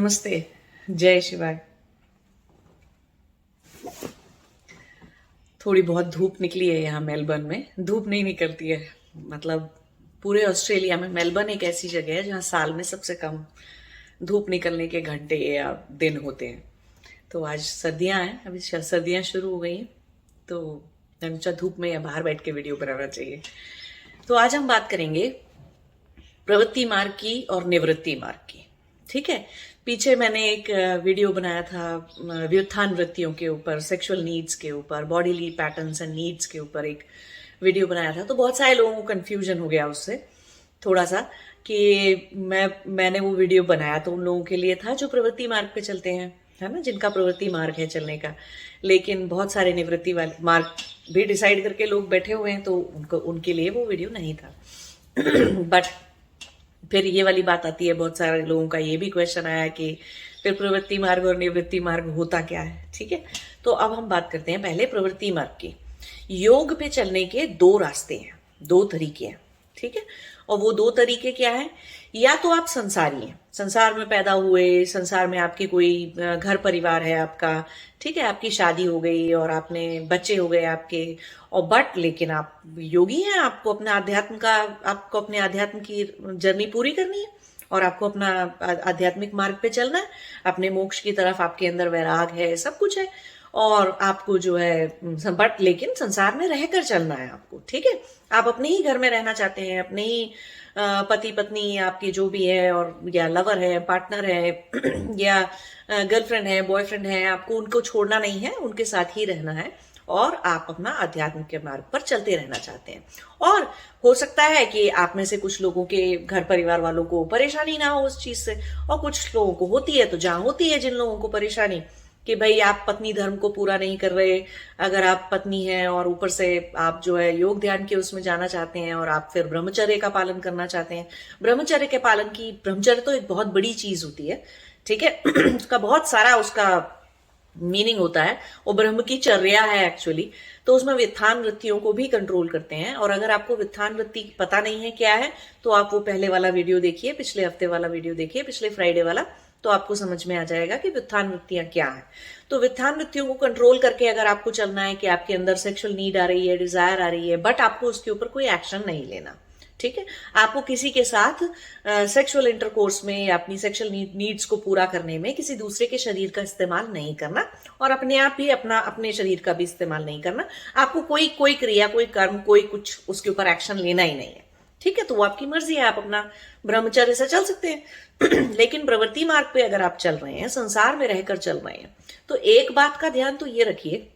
नमस्ते। जय शिवाय। थोड़ी बहुत धूप निकली है यहाँ मेलबर्न में। धूप नहीं निकलती है, मतलब पूरे ऑस्ट्रेलिया में मेलबर्न एक ऐसी जगह है जहाँ साल में सबसे कम धूप निकलने के घंटे या दिन होते हैं। तो आज सर्दियाँ हैं, अभी सर्दियाँ शुरू हो गई हैं, तो हमेशा धूप में या बाहर बैठ के वीडियो बनाना चाहिए। तो आज हम बात करेंगे प्रवृत्ति मार्ग की और निवृत्ति मार्ग की। ठीक है, पीछे मैंने एक वीडियो बनाया था व्युत्थान वृत्तियों के ऊपर, सेक्सुअल नीड्स के ऊपर, बॉडीली पैटर्न्स एंड नीड्स के ऊपर एक वीडियो बनाया था। तो बहुत सारे लोगों को कंफ्यूजन हो गया उससे थोड़ा सा कि मैंने वो वीडियो बनाया तो उन लोगों के लिए था जो प्रवृत्ति मार्ग पे चलते हैं, है ना, जिनका प्रवृत्ति मार्ग है चलने का। लेकिन बहुत सारे निवृत्ति वाले मार्ग भी डिसाइड करके लोग बैठे हुए हैं, तो उनके लिए वो वीडियो नहीं था। बट फिर ये वाली बात आती है, बहुत सारे लोगों का ये भी क्वेश्चन आया कि फिर प्रवृत्ति मार्ग और निवृत्ति मार्ग होता क्या है। ठीक है, तो अब हम बात करते हैं पहले प्रवृत्ति मार्ग की। योग पे चलने के दो रास्ते हैं, दो तरीके हैं। ठीक है, और वो दो तरीके क्या है? या तो आप संसारी हैं, संसार में पैदा हुए, संसार में आपकी कोई घर परिवार है आपका, ठीक है, आपकी शादी हो गई और आपने बच्चे हो गए आपके, और बट लेकिन आप योगी हैं, आपको अपने आध्यात्म की जर्नी पूरी करनी है और आपको अपना आध्यात्मिक मार्ग पे चलना है, अपने मोक्ष की तरफ आपके अंदर वैराग है, सब कुछ है, और आपको जो है बट लेकिन संसार में रहकर चलना है आपको। ठीक है, आप अपने ही घर में रहना चाहते हैं, अपने ही पति पत्नी आपकी जो भी है, और या लवर है, पार्टनर है या गर्लफ्रेंड है, बॉयफ्रेंड है, आपको उनको छोड़ना नहीं है, उनके साथ ही रहना है और आप अपना आध्यात्म के मार्ग पर चलते रहना चाहते हैं। और हो सकता है कि आप में से कुछ लोगों के घर परिवार वालों को परेशानी ना हो उस चीज से, और कुछ लोगों को होती है। तो जहां होती है जिन लोगों को परेशानी कि भाई आप पत्नी धर्म को पूरा नहीं कर रहे, अगर आप पत्नी हैं और ऊपर से आप जो है योग ध्यान के उसमें जाना चाहते हैं और आप फिर ब्रह्मचर्य का पालन करना चाहते हैं। ब्रह्मचर्य तो एक बहुत बड़ी चीज होती है। ठीक है उसका बहुत सारा उसका मीनिंग होता है, वो ब्रह्म की चर्या है एक्चुअली। तो उसमें व्युत्थान वृत्तियों को भी कंट्रोल करते हैं। और अगर आपको व्युत्थान वृत्ति पता नहीं है क्या है, तो आप वो पहले वाला वीडियो देखिए, पिछले हफ्ते वाला वीडियो देखिए, पिछले फ्राइडे वाला, तो आपको समझ में आ जाएगा कि व्युत्थान वृत्तियां क्या है। तो व्युत्थान वृत्तियों को कंट्रोल करके अगर आपको चलना है कि आपके अंदर सेक्सुअल नीड आ रही है, डिजायर आ रही है, बट आपको उसके ऊपर कोई एक्शन नहीं लेना। ठीक है, आपको किसी के साथ सेक्सुअल इंटरकोर्स में या अपनी सेक्सुअल नीड्स को पूरा करने में किसी दूसरे के शरीर का इस्तेमाल नहीं करना, और अपने आप भी अपने शरीर का भी इस्तेमाल नहीं करना। आपको कोई क्रिया, कोई कर्म, कोई कुछ उसके ऊपर एक्शन लेना ही नहीं है। ठीक है, तो वो आपकी मर्जी है, आप अपना ब्रह्मचर्य से चल सकते हैं। लेकिन प्रवृत्ति मार्ग पे अगर आप चल रहे हैं, संसार में रहकर चल रहे हैं, तो एक बात का ध्यान तो ये रखिए,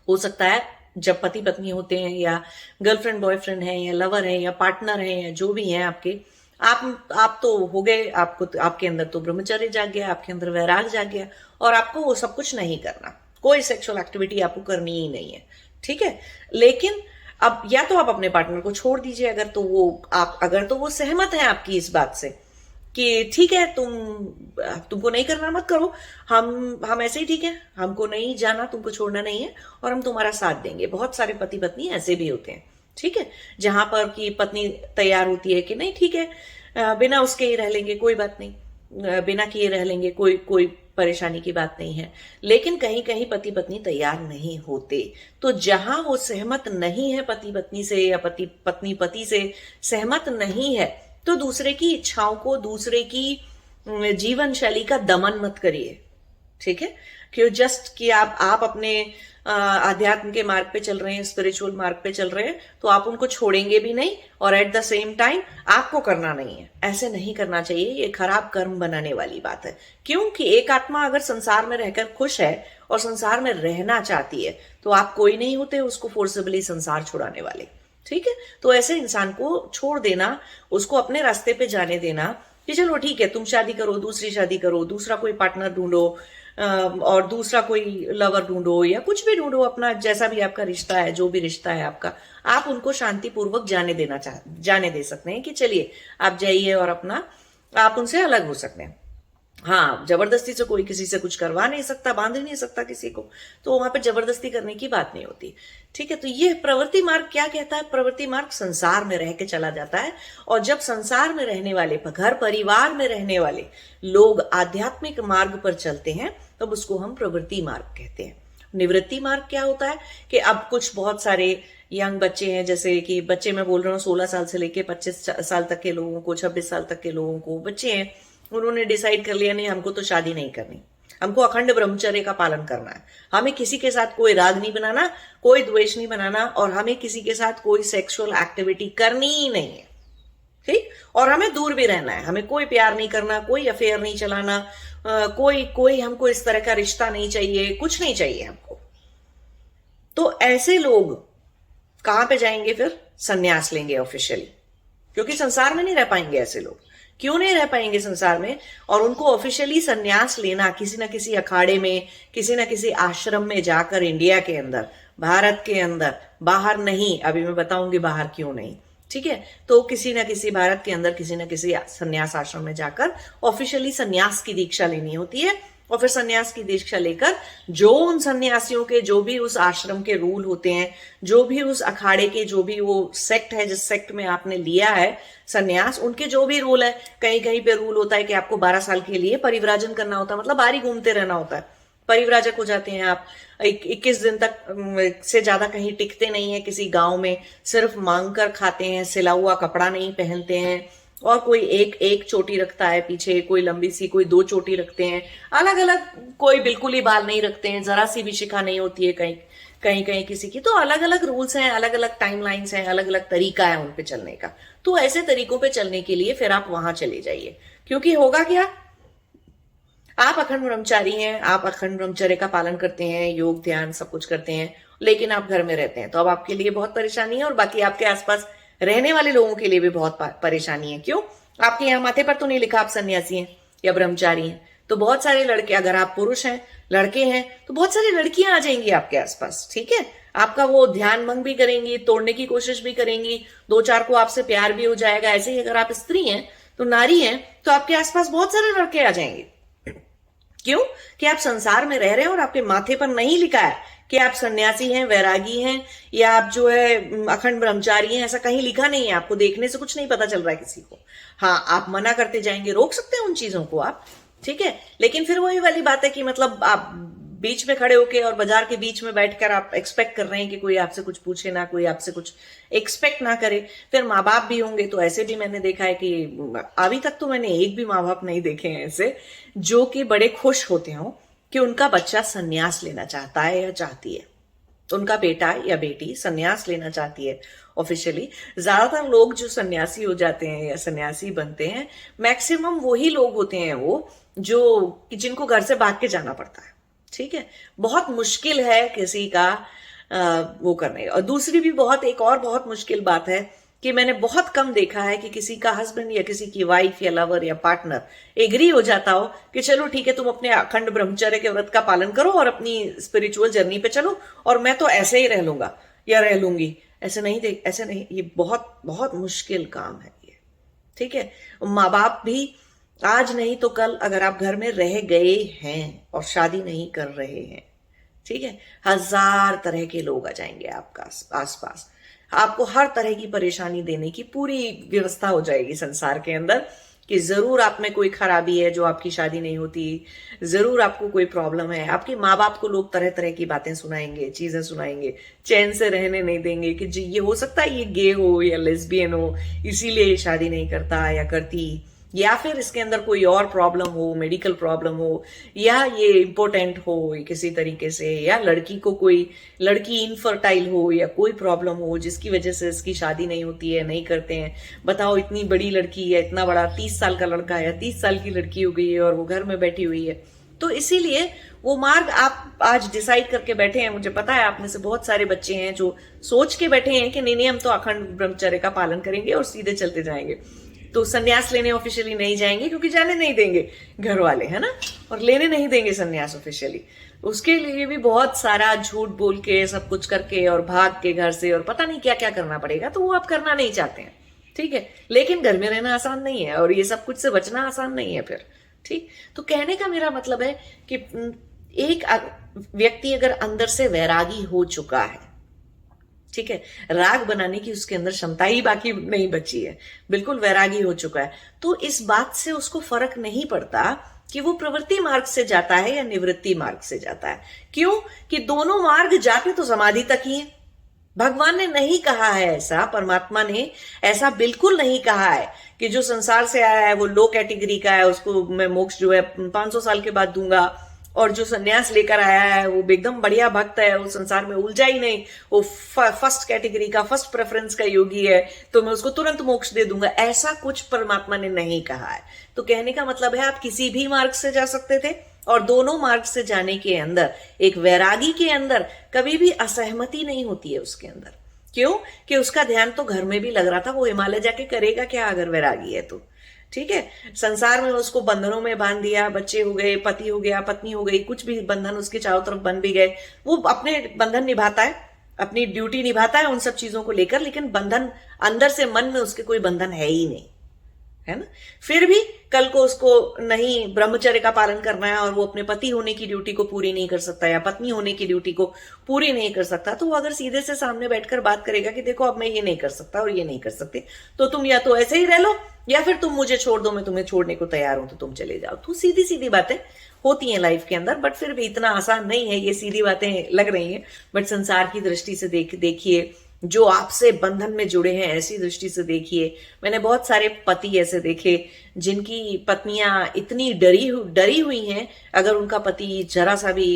हो सकता है जब पति पत्नी होते हैं या गर्लफ्रेंड बॉयफ्रेंड है या लवर है या पार्टनर है या जो भी है आपके, आप तो हो गए, आपके अंदर तो ब्रह्मचर्य जाग गया, आपके अंदर वैराग जाग गया, और आपको वो सब कुछ नहीं करना, कोई सेक्सुअल एक्टिविटी आपको करनी ही नहीं है। ठीक है, लेकिन अब या तो आप अपने पार्टनर को छोड़ दीजिए, अगर तो वो सहमत है आपकी इस बात से कि ठीक है, तुमको नहीं करना मत करो, हम ऐसे ही ठीक है, हमको नहीं जाना, तुमको छोड़ना नहीं है, और हम तुम्हारा साथ देंगे। बहुत सारे पति पत्नी ऐसे भी होते हैं। ठीक है, जहां पर कि पत्नी तैयार होती है कि नहीं ठीक है, बिना उसके ही रह लेंगे, कोई बात नहीं, बिना किए रह लेंगे, कोई परेशानी की बात नहीं है। लेकिन कहीं कहीं पति पत्नी तैयार नहीं होते। तो जहां वो सहमत नहीं है पति पत्नी से, या पत्नी पति से सहमत नहीं है, तो दूसरे की इच्छाओं को, दूसरे की जीवन शैली का दमन मत करिए। ठीक है, क्यों जस्ट कि आप अपने आध्यात्म के मार्ग पे चल रहे हैं, स्पिरिचुअल मार्ग पे चल रहे हैं, तो आप उनको छोड़ेंगे भी नहीं और एट द सेम टाइम आपको करना नहीं है। ऐसे नहीं करना चाहिए, ये खराब कर्म बनाने वाली बात है। क्योंकि एक आत्मा अगर संसार में रहकर खुश है और संसार में रहना चाहती है, तो आप कोई नहीं होते उसको फोर्सेबली संसार छुड़ाने वाले। ठीक है, तो ऐसे इंसान को छोड़ देना, उसको अपने रास्ते पे जाने देना कि चलो ठीक है, तुम शादी करो, दूसरी शादी करो, दूसरा कोई पार्टनर ढूंढो, और दूसरा कोई लवर ढूंढो, या कुछ भी ढूंढो, अपना जैसा भी आपका रिश्ता है, जो भी रिश्ता है आपका, आप उनको शांतिपूर्वक जाने दे सकते हैं कि चलिए आप जाइए और अपना आप उनसे अलग हो सकते हैं। हाँ, जबरदस्ती से कोई किसी से कुछ करवा नहीं सकता, बांध नहीं सकता किसी को, तो वहां पे जबरदस्ती करने की बात नहीं होती। ठीक है, तो ये प्रवृत्ति मार्ग क्या कहता है? प्रवृत्ति मार्ग संसार में रह के चला जाता है, और जब संसार में रहने वाले, घर परिवार में रहने वाले लोग आध्यात्मिक मार्ग पर चलते हैं, तब उसको हम प्रवृत्ति मार्ग कहते हैं। निवृत्ति मार्ग क्या होता है कि अब कुछ बहुत सारे यंग बच्चे हैं, जैसे कि बच्चे मैं बोल रहा हूँ 16 साल से लेके 25 साल तक के लोगों को, 26 साल तक के लोगों को, बच्चे हैं, उन्होंने डिसाइड कर लिया नहीं हमको तो शादी नहीं करनी, हमको अखंड ब्रह्मचर्य का पालन करना है, हमें किसी के साथ कोई राग नहीं बनाना, कोई द्वेष नहीं बनाना, और हमें किसी के साथ कोई सेक्सुअल एक्टिविटी करनी ही नहीं है। ठीक, और हमें दूर भी रहना है, हमें कोई प्यार नहीं करना, कोई अफेयर नहीं चलाना, कोई हमको इस तरह का रिश्ता नहीं चाहिए, कुछ नहीं चाहिए हमको। तो ऐसे लोग कहां पे जाएंगे फिर? संन्यास लेंगे ऑफिशियली, क्योंकि संसार में नहीं रह पाएंगे ऐसे लोग। क्यों नहीं रह पाएंगे संसार में? और उनको ऑफिशियली संन्यास लेना, किसी ना किसी अखाड़े में, किसी ना किसी आश्रम में जाकर, इंडिया के अंदर, भारत के अंदर, बाहर नहीं, अभी मैं बताऊंगी बाहर क्यों नहीं। ठीक है, तो किसी ना किसी भारत के अंदर किसी ना किसी संन्यास आश्रम में जाकर ऑफिशियली संन्यास की दीक्षा लेनी होती है, और फिर संन्यास की दीक्षा लेकर जो उन सन्यासियों के, जो भी उस आश्रम के रूल होते हैं, जो भी उस अखाड़े के, जो भी वो सेक्ट है, जिस सेक्ट में आपने लिया है संन्यास, उनके जो भी रूल है, कहीं कहीं पे रूल होता है कि आपको 12 साल के लिए परिव्राजन करना होता है, मतलब बाहर ही घूमते रहना होता है, परिव्राजक हो जाते हैं आप। 21 दिन तक से ज्यादा कहीं टिकते नहीं है किसी गांव में, सिर्फ मांग कर खाते हैं, सिला हुआ कपड़ा नहीं पहनते हैं, और कोई एक चोटी रखता है पीछे, कोई लंबी सी, कोई 2 चोटी रखते हैं, अलग अलग, कोई बिल्कुल ही बाल नहीं रखते हैं, जरा सी भी शिखा नहीं होती है कहीं कहीं कहीं किसी की। तो अलग अलग रूल्स हैं, अलग अलग टाइमलाइंस हैं, अलग अलग तरीका है उन पे चलने का। तो ऐसे तरीकों पे चलने के लिए फिर आप वहां चले जाइए, क्योंकि होगा क्या, आप अखंड ब्रह्मचारी हैं, आप अखंड ब्रह्मचर्य का पालन करते हैं, योग ध्यान सब कुछ करते हैं, लेकिन आप घर में रहते हैं, तो अब आपके लिए बहुत परेशानी है, और बाकी आपके आसपास रहने वाले लोगों के लिए भी बहुत परेशानी है। क्यों? आपके यहाँ माथे पर तो नहीं लिखा आप सन्यासी हैं या ब्रह्मचारी हैं, तो बहुत सारे लड़के, अगर आप पुरुष हैं, लड़के हैं, तो बहुत सारी लड़कियां आ जाएंगी आपके आसपास। ठीक है, आपका वो ध्यान भंग भी करेंगी, तोड़ने की कोशिश भी करेंगी, 2-4 को आपसे प्यार भी हो जाएगा। ऐसे ही अगर आप स्त्री हैं, तो नारी हैं, तो आपके आसपास बहुत सारे लड़के आ जाएंगे। क्यों? कि आप संसार में रह रहे हैं और आपके माथे पर नहीं लिखा है कि आप सन्यासी हैं, वैरागी हैं, या आप जो है अखंड ब्रह्मचारी हैं, ऐसा कहीं लिखा नहीं है। आपको देखने से कुछ नहीं पता चल रहा है किसी को। हाँ, आप मना करते जाएंगे, रोक सकते हैं उन चीजों को आप, ठीक है, लेकिन फिर वही वाली बात है कि मतलब आप बीच में खड़े होके और बाजार के बीच में बैठकर आप एक्सपेक्ट कर रहे हैं कि कोई आपसे कुछ पूछे ना, कोई आपसे कुछ एक्सपेक्ट ना करे। फिर माँ बाप भी होंगे, तो ऐसे भी मैंने देखा है कि अभी तक तो मैंने एक भी माँ बाप नहीं देखे हैं ऐसे जो कि बड़े खुश होते हो कि उनका बच्चा संन्यास लेना चाहता है या चाहती है, उनका बेटा या बेटी संन्यास लेना चाहती है ऑफिशियली। ज्यादातर लोग जो सन्यासी हो जाते हैं या सन्यासी बनते हैं, मैक्सिमम वही लोग होते हैं वो जो जिनको घर से भाग के जाना पड़ता है। ठीक है, बहुत मुश्किल है किसी का वो करने। और दूसरी भी एक और बहुत मुश्किल बात है कि मैंने बहुत कम देखा है कि किसी का हस्बैंड या किसी की वाइफ या लवर या पार्टनर एग्री हो जाता हो कि चलो ठीक है, तुम अपने अखंड ब्रह्मचर्य के व्रत का पालन करो और अपनी स्पिरिचुअल जर्नी पे चलो, और मैं तो ऐसे ही रह लूंगा या रह लूंगी। ऐसे नहीं, ये बहुत बहुत मुश्किल काम है ये। ठीक है, माँ बाप भी आज नहीं तो कल, अगर आप घर में रह गए हैं और शादी नहीं कर रहे हैं, ठीक है, 1000 तरह के लोग आ जाएंगे आपका आसपास। आपको हर तरह की परेशानी देने की पूरी व्यवस्था हो जाएगी संसार के अंदर, कि जरूर आप में कोई खराबी है जो आपकी शादी नहीं होती, जरूर आपको कोई प्रॉब्लम है। आपके माँ बाप को लोग तरह तरह की बातें सुनाएंगे, चीजें सुनाएंगे, चैन से रहने नहीं देंगे कि जी ये हो सकता है ये गे हो या लेस्बियन हो, इसीलिए शादी नहीं करता या करती, या फिर इसके अंदर कोई और प्रॉब्लम हो, मेडिकल प्रॉब्लम हो, या ये इम्पोर्टेंट हो किसी तरीके से, या लड़की को कोई लड़की इनफर्टाइल हो या कोई प्रॉब्लम हो जिसकी वजह से इसकी शादी नहीं होती है, नहीं करते हैं। बताओ, इतनी बड़ी लड़की है, इतना बड़ा 30 साल का लड़का है, 30 साल की लड़की हो गई है और वो घर में बैठी हुई है। तो इसीलिए वो मार्ग आप आज डिसाइड करके बैठे हैं। मुझे पता है आप में से बहुत सारे बच्चे हैं जो सोच के बैठे हैं कि नहीं हम तो अखंड ब्रह्मचर्य का पालन करेंगे और सीधे चलते जाएंगे। तो संन्यास लेने ऑफिशियली नहीं जाएंगे क्योंकि जाने नहीं देंगे घर वाले, है ना, और लेने नहीं देंगे संन्यास ऑफिशियली। उसके लिए भी बहुत सारा झूठ बोल के, सब कुछ करके और भाग के घर से, और पता नहीं क्या क्या करना पड़ेगा, तो वो आप करना नहीं चाहते हैं। ठीक है, लेकिन घर में रहना आसान नहीं है और ये सब कुछ से बचना आसान नहीं है फिर। ठीक। तो कहने का मेरा मतलब है कि एक व्यक्ति अगर अंदर से वैरागी हो चुका है, ठीक है, राग बनाने की उसके अंदर क्षमता ही बाकी नहीं बची है, बिल्कुल वैरागी हो चुका है, तो इस बात से उसको फर्क नहीं पड़ता कि वो प्रवृत्ति मार्ग से जाता है या निवृत्ति मार्ग से जाता है। क्यों? कि दोनों मार्ग जाते तो समाधि तक ही है। भगवान ने नहीं कहा है ऐसा, परमात्मा ने ऐसा बिल्कुल नहीं कहा है कि जो संसार से आया है वो लो कैटेगरी का है, उसको मैं मोक्ष जो है 500 साल के बाद दूंगा, और जो सन्यास लेकर आया है वो एकदम बढ़िया भक्त है, वो संसार में उलझा ही नहीं, वो फर्स्ट कैटेगरी का, फर्स्ट प्रेफरेंस का योगी है, तो मैं उसको तुरंत मोक्ष दे दूंगा। ऐसा कुछ परमात्मा ने नहीं कहा है। तो कहने का मतलब है आप किसी भी मार्ग से जा सकते थे, और दोनों मार्ग से जाने के अंदर एक वैरागी के अंदर कभी भी असहमति नहीं होती है उसके अंदर। क्यों? कि उसका ध्यान तो घर में भी लग रहा था, वो हिमालय जाके करेगा क्या अगर वैरागी है तो, ठीक है। संसार में उसको बंधनों में बांध दिया, बच्चे हो गए, पति हो गया, पत्नी हो गई, कुछ भी बंधन उसके चारों तरफ बन भी गए, वो अपने बंधन निभाता है, अपनी ड्यूटी निभाता है उन सब चीजों को लेकर, लेकिन बंधन अंदर से मन में उसके कोई बंधन है ही नहीं, है ना। फिर भी कल को उसको नहीं ब्रह्मचर्य का पालन करना है और वो अपने पति होने की ड्यूटी को पूरी नहीं कर सकता या पत्नी होने की ड्यूटी को पूरी नहीं कर सकता, तो वो अगर सीधे से सामने बैठकर बात करेगा कि देखो अब मैं ये नहीं कर सकता और ये नहीं कर सकती, तो तुम या तो ऐसे ही रह लो या फिर तुम मुझे छोड़ दो, मैं तुम्हें छोड़ने को तैयार हूं, तो तुम चले जाओ। तो सीधी सीधी बातें होती हैं लाइफ के अंदर, बट फिर भी इतना आसान नहीं है, ये सीधी बातें लग रही हैं, बट संसार की दृष्टि से देखिए, जो आपसे बंधन में जुड़े हैं ऐसी दृष्टि से देखिए। मैंने बहुत सारे पति ऐसे देखे जिनकी पत्नियां इतनी डरी हुई हैं, अगर उनका पति जरा सा भी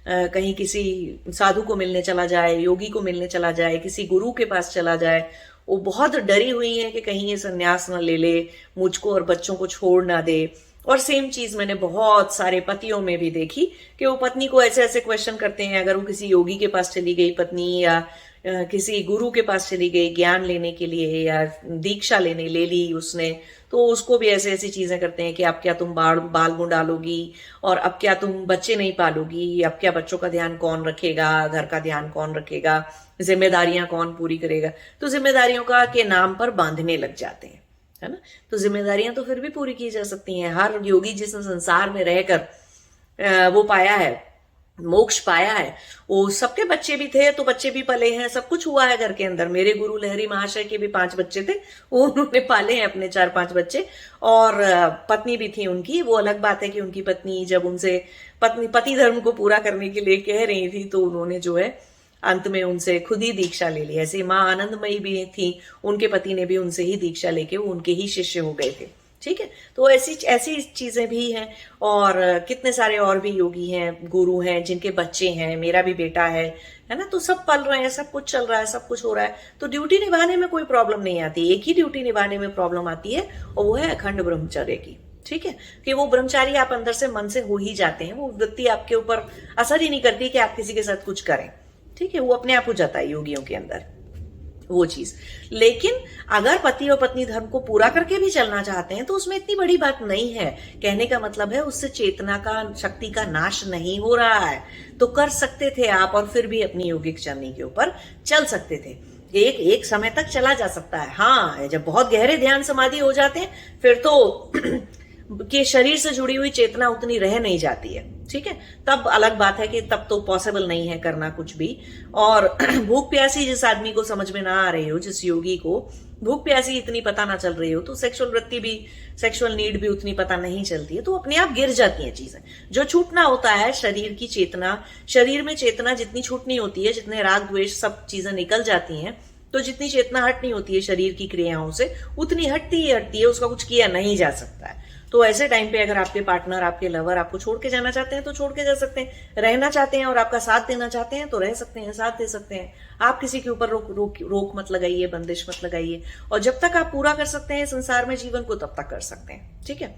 कहीं किसी साधु को मिलने चला जाए, योगी को मिलने चला जाए, किसी गुरु के पास चला जाए, वो बहुत डरी हुई हैं कि कहीं ये सन्यास ना ले ले, मुझको और बच्चों को छोड़ ना दे। और सेम चीज मैंने बहुत सारे पतियों में भी देखी कि वो पत्नी को ऐसे ऐसे क्वेश्चन करते हैं, अगर वो किसी योगी के पास चली गई पत्नी या किसी गुरु के पास चली गई ज्ञान लेने के लिए या दीक्षा ले ली उसने, तो उसको भी ऐसे ऐसी चीजें करते हैं कि अब क्या तुम बाल मुंह डालोगी, और अब क्या तुम बच्चे नहीं पालोगी, अब क्या बच्चों का ध्यान कौन रखेगा, घर का ध्यान कौन रखेगा, जिम्मेदारियां कौन पूरी करेगा। तो जिम्मेदारियों का के नाम पर बांधने लग जाते हैं, है ना। तो जिम्मेदारियां तो फिर भी पूरी की जा सकती हैं। हर योगी जिसने संसार में रहकर वो पाया है, मोक्ष पाया है, वो सबके बच्चे भी थे, तो बच्चे भी पले हैं, सब कुछ हुआ है घर के अंदर। मेरे गुरु लहरी महाशय के भी 5 बच्चे थे, वो उन्होंने पाले हैं अपने 4-5 बच्चे, और पत्नी भी थी उनकी। वो अलग बात है कि उनकी पत्नी जब उनसे पति धर्म को पूरा करने के लिए कह रही थी, तो उन्होंने जो है अंत में उनसे खुद ही दीक्षा ले ली। ऐसे माँ आनंदमयी भी थी, उनके पति ने भी उनसे ही दीक्षा लेके वो उनके ही शिष्य हो गए थे, ठीक है। तो ऐसी चीजें भी हैं, और कितने सारे और भी योगी हैं, गुरु हैं जिनके बच्चे हैं, मेरा भी बेटा है ना। तो सब पल रहे हैं, सब कुछ चल रहा है, सब कुछ हो रहा है, तो ड्यूटी निभाने में कोई प्रॉब्लम नहीं आती। एक ही ड्यूटी निभाने में प्रॉब्लम आती है, और वो है अखंड ब्रह्मचर्य की, ठीक है। कि वो ब्रह्मचारी आप अंदर से मन से हो ही जाते हैं, वो वृत्ति आपके ऊपर असर ही नहीं करती कि आप किसी के साथ कुछ करें, ठीक है। वो अपने आप हो जाता है योगियों के अंदर वो चीज। लेकिन अगर पति और पत्नी धर्म को पूरा करके भी चलना चाहते हैं तो उसमें इतनी बड़ी बात नहीं है। कहने का मतलब है उससे चेतना का, शक्ति का नाश नहीं हो रहा है, तो कर सकते थे आप, और फिर भी अपनी योगिक जर्नी के ऊपर चल सकते थे। एक समय तक चला जा सकता है। हाँ, जब बहुत गहरे ध्यान समाधि हो जाते हैं फिर तो कि शरीर से जुड़ी हुई चेतना उतनी रह नहीं जाती है, ठीक है। तब अलग बात है कि तब तो पॉसिबल नहीं है करना कुछ भी। और भूख प्यासी जिस आदमी को समझ में ना आ रही हो, जिस योगी को भूख प्यासी इतनी पता ना चल रही हो, तो सेक्सुअल वृत्ति भी, सेक्सुअल नीड भी उतनी पता नहीं चलती है, तो अपने आप गिर जाती हैं चीजें। जो छूटना होता है शरीर की चेतना, शरीर में चेतना जितनी छूटनी होती है, जितने राग द्वेष सब चीजें निकल जाती हैं, तो जितनी चेतना हटनी होती है शरीर की क्रियाओं से, उतनी हटती है, उसका कुछ किया नहीं जा सकता है। तो ऐसे टाइम पे अगर आपके पार्टनर, आपके लवर आपको छोड़ के जाना चाहते हैं तो छोड़ के जा सकते हैं, रहना चाहते हैं और आपका साथ देना चाहते हैं तो रह सकते हैं, साथ दे सकते हैं। आप किसी के ऊपर रोक मत लगाइए, बंदिश मत लगाइए, और जब तक आप पूरा कर सकते हैं संसार में जीवन को तब तक कर सकते हैं, ठीक है।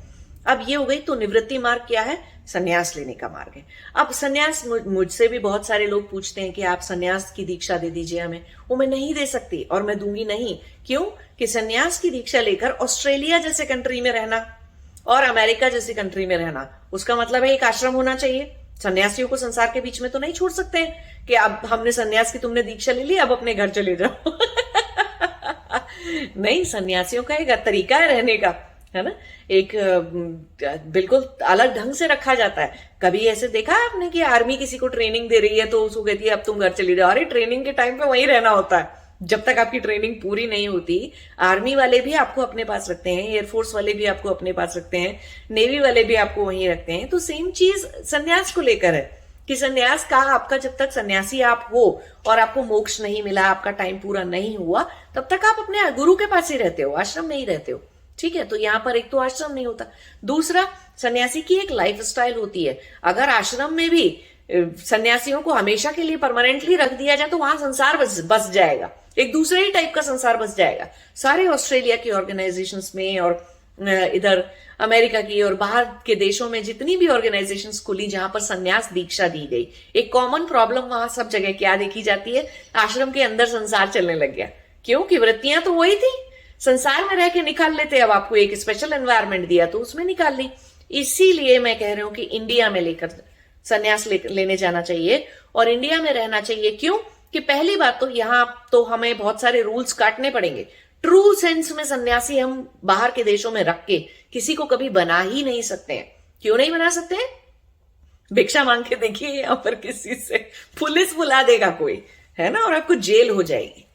अब ये हो गई। तो निवृत्ति मार्ग क्या है? संन्यास लेने का मार्ग है। अब संन्यास, मुझसे भी बहुत सारे लोग पूछते हैं कि आप संन्यास की दीक्षा दे दीजिए हमें। वो मैं नहीं दे सकती और मैं दूंगी नहीं। क्यों? कि संन्यास की दीक्षा लेकर ऑस्ट्रेलिया जैसे कंट्री में रहना और अमेरिका जैसी कंट्री में रहना, उसका मतलब है एक आश्रम होना चाहिए। सन्यासियों को संसार के बीच में तो नहीं छोड़ सकते हैं कि अब हमने सन्यास की, तुमने दीक्षा ले ली, अब अपने घर चले जाओ। नहीं, सन्यासियों का एक तरीका है रहने का। है ना। एक बिल्कुल अलग ढंग से रखा जाता है। कभी ऐसे देखा है आपने कि आर्मी किसी को ट्रेनिंग दे रही है तो उसको कहती है अब तुम घर चली जाओ? अरे ट्रेनिंग के टाइम पे वहीं रहना होता है, जब तक आपकी ट्रेनिंग पूरी नहीं होती। आर्मी वाले भी आपको अपने पास रखते हैं, एयरफोर्स वाले भी आपको अपने पास रखते हैं, नेवी वाले भी आपको वहीं रखते हैं। तो सेम चीज संन्यास को लेकर है कि संन्यास का आपका, जब तक सन्यासी आप हो और आपको मोक्ष नहीं मिला, आपका टाइम पूरा नहीं हुआ, तब तक आप अपने गुरु के पास ही रहते हो, आश्रम में ही रहते हो। ठीक है, तो यहां पर एक तो आश्रम नहीं होता, दूसरा सन्यासी की एक लाइफ स्टाइल होती है। अगर आश्रम में भी सन्यासियों को हमेशा के लिए परमानेंटली रख दिया जाए तो वहां संसार बस जाएगा, एक दूसरे ही टाइप का संसार बस जाएगा। सारे ऑस्ट्रेलिया की ऑर्गेनाइजेशंस में और इधर अमेरिका की और बाहर के देशों में जितनी भी ऑर्गेनाइजेशंस खुली जहां पर संन्यास दीक्षा दी गई, एक कॉमन प्रॉब्लम वहां सब जगह क्या देखी जाती है? आश्रम के अंदर संसार चलने लग गया। क्योंकि वृत्तियां तो वही थी, संसार में रह के निकाल लेते, अब आपको एक स्पेशल एनवायरनमेंट दिया तो उसमें निकाल ली। इसीलिए मैं कह रही हूं कि इंडिया में लेकर संन्यास लेने जाना चाहिए और इंडिया में रहना चाहिए। क्यों? कि पहली बात तो यहां तो हमें बहुत सारे रूल्स काटने पड़ेंगे। ट्रू सेंस में सन्यासी हम बाहर के देशों में रख के किसी को कभी बना ही नहीं सकते हैं। क्यों नहीं बना सकते हैं? भिक्षा मांग के देखिए यहां पर किसी से, पुलिस बुला देगा कोई, है ना, और आपको जेल हो जाएगी।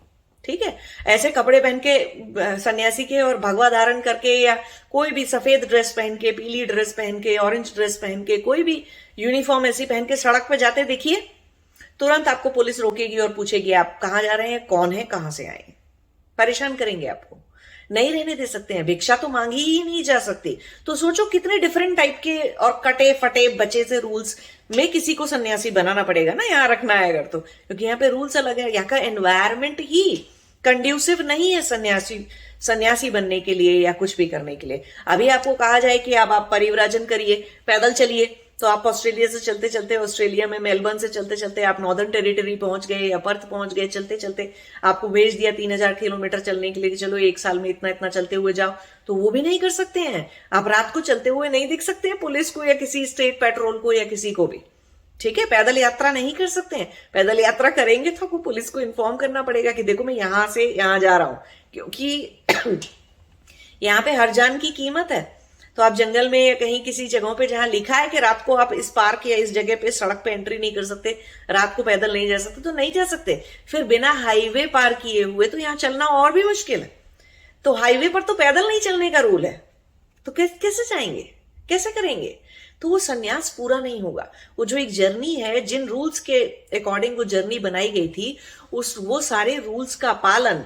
ठीक है, ऐसे कपड़े पहन के सन्यासी के और भगवा धारण करके या कोई भी सफेद ड्रेस पहन के, पीली ड्रेस पहन के, ऑरेंज ड्रेस पहन के, कोई भी यूनिफॉर्म ऐसी पहन के सड़क पे जाते देखिए, तुरंत आपको पुलिस रोकेगी और पूछेगी आप कहां जा रहे हैं, कौन है, कहां से आए हैं। परेशान करेंगे आपको, नहीं रहने दे सकते हैं। भिक्षा तो मांगी ही नहीं जा सकती। तो सोचो कितने डिफरेंट टाइप के और कटे फटे बचे से रूल्स में किसी को सन्यासी बनाना पड़ेगा ना, यहाँ रखना है अगर तो, क्योंकि यहाँ पे रूल्स अलग है। यहाँ का एनवायरमेंट ही कंड्यूसिव नहीं है सन्यासी बनने के लिए या कुछ भी करने के लिए। अभी आपको कहा जाए कि अब आप परिव्राजन करिए, पैदल चलिए, तो आप ऑस्ट्रेलिया से चलते चलते, ऑस्ट्रेलिया में मेलबर्न से चलते चलते आप नॉर्दर्न टेरिटरी पहुंच गए या पर्थ पहुंच गए, चलते चलते आपको भेज दिया 3000 किलोमीटर चलने के लिए कि चलो एक साल में इतना इतना चलते हुए जाओ, तो वो भी नहीं कर सकते हैं। आप रात को चलते हुए नहीं दिख सकते हैं पुलिस को या किसी स्टेट पेट्रोल को या किसी को भी। ठीक है, पैदल यात्रा नहीं कर सकते हैं। पैदल यात्रा करेंगे तो आपको पुलिस को इन्फॉर्म करना पड़ेगा कि देखो मैं यहां से यहां जा रहा हूं, क्योंकि यहाँ पे हर जान की कीमत है। तो आप जंगल में या कहीं किसी जगहों पे जहां लिखा है कि रात को आप इस पार्क या इस जगह पे सड़क पे एंट्री नहीं कर सकते, रात को पैदल नहीं जा सकते, तो नहीं जा सकते। फिर बिना हाईवे पार किए हुए तो यहाँ चलना और भी मुश्किल है। तो हाईवे पर तो पैदल नहीं चलने का रूल है, तो कैसे जाएंगे, कैसे करेंगे? तो वो सन्यास पूरा नहीं होगा। वो जो एक जर्नी है, जिन रूल्स के अकॉर्डिंग वो जर्नी बनाई गई थी, वो सारे रूल्स का पालन,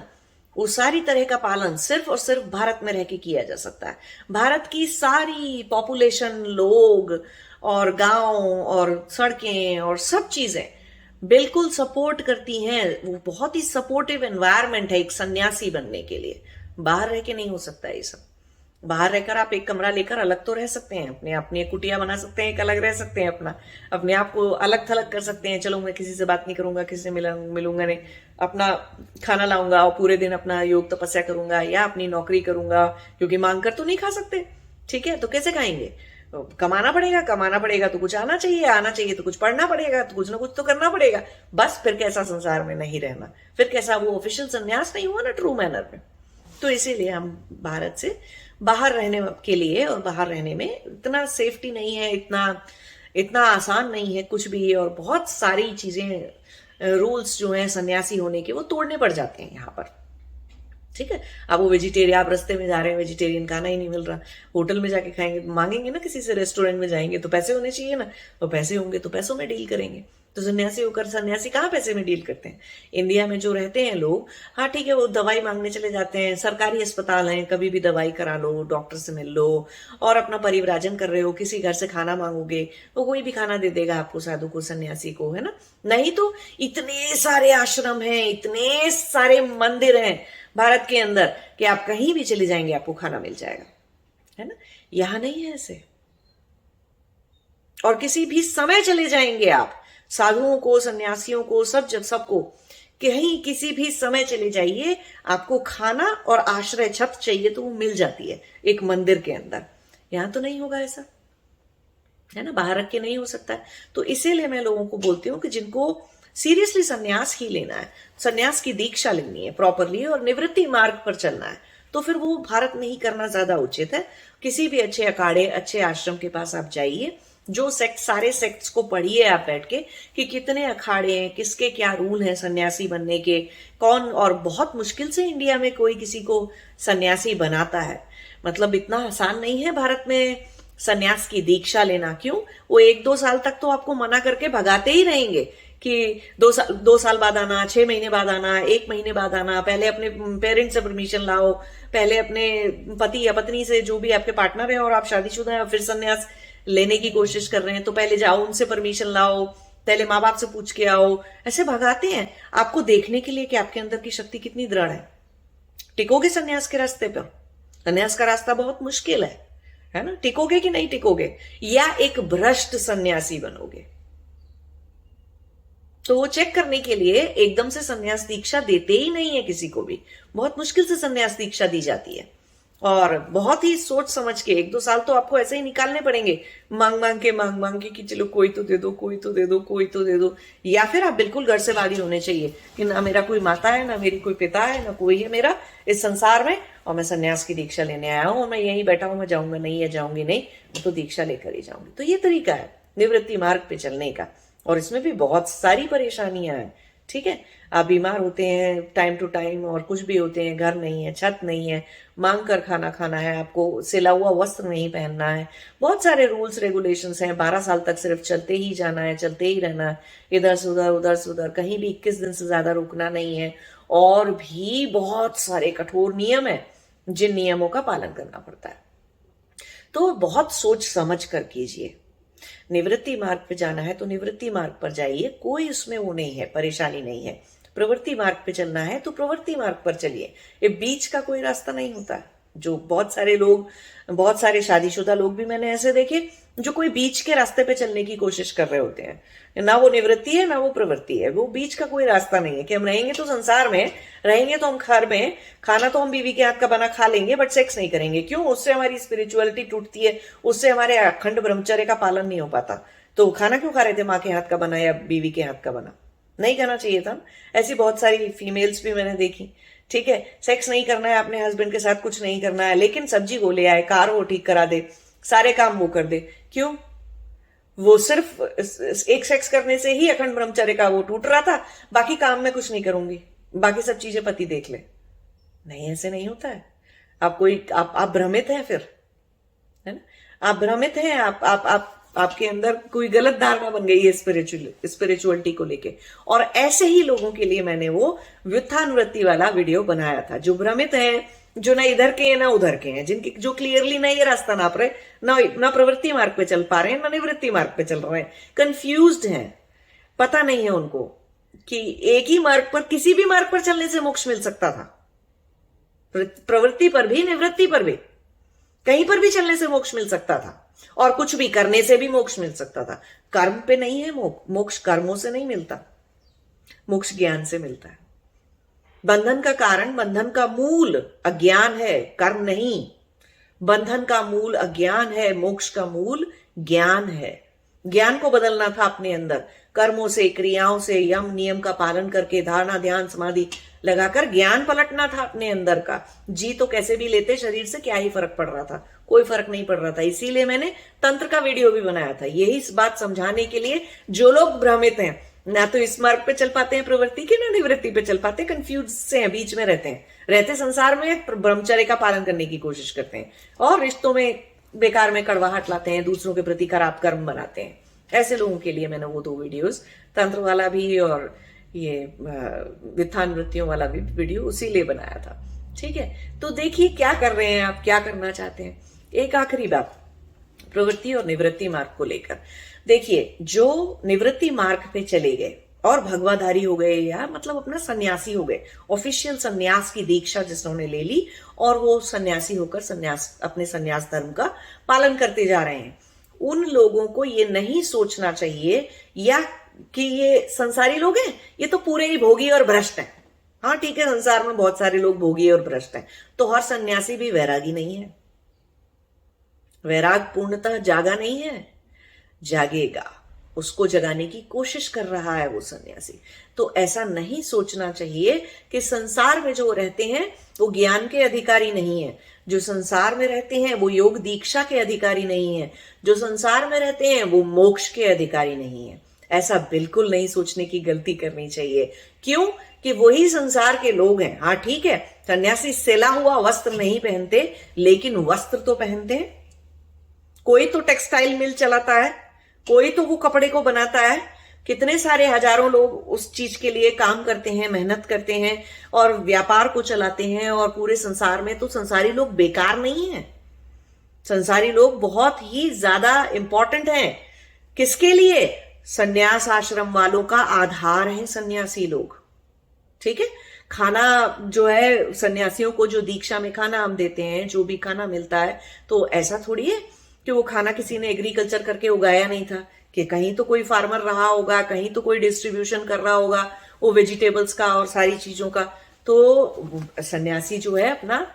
वो सारी तरह का पालन सिर्फ और सिर्फ भारत में रह के किया जा सकता है। भारत की सारी पॉपुलेशन, लोग और गांव और सड़कें और सब चीजें बिल्कुल सपोर्ट करती हैं। वो बहुत ही सपोर्टिव एनवायरनमेंट है एक सन्यासी बनने के लिए। बाहर रह के नहीं हो सकता ये सब। बाहर रहकर आप एक कमरा लेकर अलग तो रह सकते हैं, अपने अपनी कुटिया बना सकते हैं, एक अलग रह सकते हैं, अपने आप को अलग थलग कर सकते हैं। चलो मैं किसी से बात नहीं करूंगा, किसी से मिलूंगा नहीं, अपना खाना लाऊंगा और पूरे दिन अपना योग तपस्या करूंगा या अपनी नौकरी करूंगा, क्योंकि मांग कर तो नहीं खा सकते। ठीक है, तो कैसे खाएंगे? कमाना पड़ेगा तो कुछ आना चाहिए तो कुछ पढ़ना पड़ेगा, तो कुछ ना कुछ तो करना पड़ेगा। बस फिर कैसा संसार में नहीं रहना, फिर कैसा वो ऑफिशियल संन्यास नहीं हुआ ना ट्रू मैनर में। तो इसीलिए हम भारत से बाहर रहने के लिए, और बाहर रहने में इतना सेफ्टी नहीं है, इतना आसान नहीं है कुछ भी, और बहुत सारी चीजें रूल्स जो हैं सन्यासी होने के वो तोड़ने पड़ जाते हैं यहाँ पर। ठीक है, अब वो वेजिटेरियन, आप रास्ते में जा रहे हैं, वेजिटेरियन खाना ही नहीं मिल रहा, होटल में जाके खाएंगे, मांगेंगे ना किसी से, रेस्टोरेंट में जाएंगे तो पैसे होने चाहिए ना, और पैसे होंगे तो पैसों में डील करेंगे। तो सन्यासी होकर सन्यासी कहाँ पैसे में डील करते हैं? इंडिया में जो रहते हैं लोग, हाँ ठीक है, वो दवाई मांगने चले जाते हैं, सरकारी अस्पताल है, कभी भी दवाई करा लो, डॉक्टर से मिल लो, और अपना परिव्राजन कर रहे हो, किसी घर से खाना मांगोगे वो कोई भी खाना दे देगा आपको, साधु को, सन्यासी को, है ना। नहीं तो इतने सारे आश्रम हैं, इतने सारे मंदिर हैं भारत के अंदर कि आप कहीं भी चले जाएंगे आपको खाना मिल जाएगा, है ना। यहां नहीं है ऐसे। और किसी भी समय चले जाएंगे आप, साधुओं को, सन्यासियों को, सबको कहीं किसी भी समय चले जाइए, आपको खाना और आश्रय छत चाहिए तो वो मिल जाती है एक मंदिर के अंदर। यहां तो नहीं होगा ऐसा, है ना, बाहर रख के नहीं हो सकता है। तो इसीलिए मैं लोगों को बोलती हूँ कि जिनको सीरियसली सन्यास ही लेना है, सन्यास की दीक्षा लेनी है प्रॉपरली और निवृत्ति मार्ग पर चलना है, तो फिर वो भारत में ही करना ज्यादा उचित है। किसी भी अच्छे अखाड़े, अच्छे आश्रम के पास आप जाइए, जो सेक्ट, सारे सेक्ट्स को पढ़िए आप बैठ के कि कितने अखाड़े हैं, किसके क्या रूल हैं सन्यासी बनने के, कौन, और बहुत मुश्किल से इंडिया में कोई किसी को सन्यासी बनाता है। मतलब इतना आसान नहीं है भारत में सन्यास की दीक्षा लेना। क्यों? वो 1-2 साल तक तो आपको मना करके भगाते ही रहेंगे कि 2 साल बाद आना, 6 महीने बाद आना, 1 महीने बाद आना, पहले अपने पेरेंट्स से परमिशन लाओ, पहले अपने पति या पत्नी से, जो भी आपके पार्टनर है और आप शादीशुदा हैं, फिर सन्यास लेने की कोशिश कर रहे हैं तो पहले जाओ, उनसे परमिशन लाओ, पहले माँ बाप से पूछ के आओ। ऐसे भगाते हैं आपको देखने के लिए कि आपके अंदर की शक्ति कितनी दृढ़ है। टिकोगे सन्यास के रास्ते पर? सन्यास का रास्ता बहुत मुश्किल है ना? टिकोगे कि नहीं टिकोगे, या एक भ्रष्ट सन्यासी बनोगे? तो वो चेक करने के लिए एकदम से सन्यास दीक्षा देते ही नहीं है किसी को भी, बहुत मुश्किल से सन्यास दीक्षा दी जाती है। और बहुत ही सोच समझ के 1-2 साल तो आपको ऐसे ही निकालने पड़ेंगे, मांग मांग के कि चलो कोई तो दे दो, कोई तो दे दो, कोई तो दे दो। या फिर आप बिल्कुल घर से बाहर होने चाहिए कि ना मेरा कोई माता है, ना मेरी कोई पिता है, ना कोई है मेरा इस संसार में, और मैं सन्यास की दीक्षा लेने आया हूं, और मैं यहीं बैठा हूं, मैं जाऊंगा नहीं या जाऊंगी नहीं, तो दीक्षा लेकर ही जाऊंगी। तो ये तरीका है निवृत्ति मार्ग पे चलने का, और इसमें भी बहुत सारी परेशानियां हैं। ठीक है, आप बीमार होते हैं टाइम टू टाइम, और कुछ भी होते हैं, घर नहीं है, छत नहीं है, मांग कर खाना खाना है, आपको सिला हुआ वस्त्र नहीं पहनना है, बहुत सारे रूल्स रेगुलेशंस हैं। 12 साल तक सिर्फ चलते ही जाना है, चलते ही रहना है, इधर से उधर, उधर से उधर, कहीं भी 21 दिन से ज्यादा रुकना नहीं है, और भी बहुत सारे कठोर नियम है जिन नियमों का पालन करना पड़ता है। तो बहुत सोच समझ कर कीजिए। निवृत्ति मार्ग पे जाना है तो निवृत्ति मार्ग पर जाइए, कोई उसमें वो नहीं है, परेशानी नहीं है। प्रवृत्ति मार्ग पे चलना है तो प्रवृत्ति मार्ग पर चलिए, ये बीच का कोई रास्ता नहीं होता। जो बहुत सारे लोग, बहुत सारे शादीशुदा लोग भी मैंने ऐसे देखे जो कोई बीच के रास्ते पे चलने की कोशिश कर रहे होते हैं। ना वो निवृत्ति है, ना वो प्रवृत्ति है, वो बीच का कोई रास्ता नहीं है कि हम रहेंगे तो संसार में, रहेंगे तो हम घर में, खाना तो हम बीवी के हाथ का बना खा लेंगे, बट सेक्स नहीं करेंगे। क्यों? उससे हमारी स्पिरिचुअलिटी टूटती है, उससे हमारे अखंड ब्रह्मचर्य का पालन नहीं हो पाता। तो खाना क्यों खा रहे थे माँ के हाथ का बना या बीवी के हाथ का बना? नहीं करना चाहिए था। ऐसी बहुत सारी फीमेल्स भी मैंने देखी। ठीक है, सेक्स नहीं करना है, अपने हस्बैंड के साथ कुछ नहीं करना है, लेकिन सब्जी वो ले आए, कार वो ठीक करा दे, सारे काम वो कर दे। क्यों? वो सिर्फ एक सेक्स करने से ही अखंड ब्रह्मचर्य का वो टूट रहा था, बाकी काम में कुछ नहीं करूंगी, बाकी सब चीजें पति देख ले। नहीं, ऐसे नहीं होता है। आप भ्रमित हैं फिर, है ना? आप भ्रमित हैं, आपके अंदर कोई गलत धारणा बन गई है स्पिरिचुअलिटी को लेके। और ऐसे ही लोगों के लिए मैंने वो व्युत्थानुवृत्ति वाला वीडियो बनाया था, जो भ्रमित हैं, जो ना इधर के हैं ना उधर के हैं, जिनकी जो क्लियरली ना ये रास्ता नाप रहे, ना प्रवृत्ति मार्ग पे चल पा रहे हैं, ना निवृत्ति मार्ग पे चल रहे हैं, कंफ्यूज्ड हैं, पता नहीं है उनको कि एक ही मार्ग पर, किसी भी मार्ग पर चलने से मोक्ष मिल सकता था। प्रवृत्ति पर भी, निवृत्ति पर भी, कहीं पर भी चलने से मोक्ष मिल सकता था, और कुछ भी करने से भी मोक्ष मिल सकता था। कर्म पे नहीं है मोक्ष, कर्मों से नहीं मिलता, मोक्ष ज्ञान से मिलता है। बंधन का कारण, बंधन का मूल अज्ञान है, कर्म नहीं। बंधन का मूल अज्ञान है, मोक्ष का मूल ज्ञान है। ज्ञान को बदलना था अपने अंदर, कर्मों से, क्रियाओं से, यम नियम का पालन करके, धारणा ध्यान समाधि लगाकर ज्ञान पलटना था अपने अंदर का। जी तो कैसे भी लेते, शरीर से क्या ही फर्क पड़ रहा था, कोई फर्क नहीं पड़ रहा था। इसीलिए मैंने तंत्र का वीडियो भी बनाया था, यही इस बात समझाने के लिए जो लोग भ्रमित हैं, ना तो इस मार्ग पे चल पाते हैं प्रवृत्ति के, ना निवृत्ति पे चल पाते, कंफ्यूज से हैं, बीच में रहते संसार में, ब्रह्मचर्य का पालन करने की कोशिश करते हैं, और रिश्तों में बेकार में कड़वाहट लाते हैं, दूसरों के प्रति खराब कर्म बनाते हैं। ऐसे लोगों के लिए मैंने वो 2 वीडियोस, तंत्र वाला भी और ये व्युत्थानुवृत्तियों वाला भी वीडियो उसी लिए बनाया था। ठीक है, तो देखिए क्या कर रहे हैं आप, क्या करना चाहते हैं। एक आखिरी बात प्रवृत्ति और निवृत्ति मार्ग को लेकर, देखिए जो निवृत्ति मार्ग पे चले गए और भगवाधारी हो गए, या मतलब अपना सन्यासी हो गए, ऑफिशियल सन्यास की दीक्षा जिन्होंने ले ली, और वो सन्यासी होकर अपने सन्यास धर्म का पालन करते जा रहे हैं, उन लोगों को ये नहीं सोचना चाहिए या कि ये संसारी लोग हैं, ये तो पूरे ही भोगी और भ्रष्ट हैं। हाँ ठीक है, संसार में बहुत सारे लोग भोगी और भ्रष्ट हैं, तो हर सन्यासी भी वैरागी नहीं है। वैराग पूर्णतः जागा नहीं है, जागेगा। उसको जगाने की कोशिश कर रहा है वो सन्यासी। तो ऐसा नहीं सोचना चाहिए कि संसार में जो रहते हैं वो ज्ञान के अधिकारी नहीं है, जो संसार में रहते हैं वो योग दीक्षा के अधिकारी नहीं है, जो संसार में रहते हैं वो मोक्ष के अधिकारी नहीं है। ऐसा बिल्कुल नहीं सोचने की गलती करनी चाहिए। क्यों? कि वही संसार के लोग हैं। हाँ ठीक है, सन्यासी सिला हुआ वस्त्र नहीं पहनते, लेकिन वस्त्र तो पहनते हैं। कोई तो टेक्सटाइल मिल चलाता है, कोई तो वो कपड़े को बनाता है। कितने सारे हजारों लोग उस चीज के लिए काम करते हैं, मेहनत करते हैं और व्यापार को चलाते हैं। और पूरे संसार में तो संसारी लोग बेकार नहीं है, संसारी लोग बहुत ही ज्यादा इंपॉर्टेंट हैं। किसके लिए? सन्यास आश्रम वालों का आधार है सन्यासी लोग। ठीक है, खाना जो है सन्यासियों को जो दीक्षा में खाना हम देते हैं, जो भी खाना मिलता है, तो ऐसा थोड़ी है कि वो खाना किसी ने एग्रीकल्चर करके उगाया नहीं था, कि कहीं तो कोई फार्मर रहा होगा, कहीं तो कोई डिस्ट्रीब्यूशन कर रहा होगा वो वेजिटेबल्स का और सारी चीजों का। तो सन्यासी जो है अपना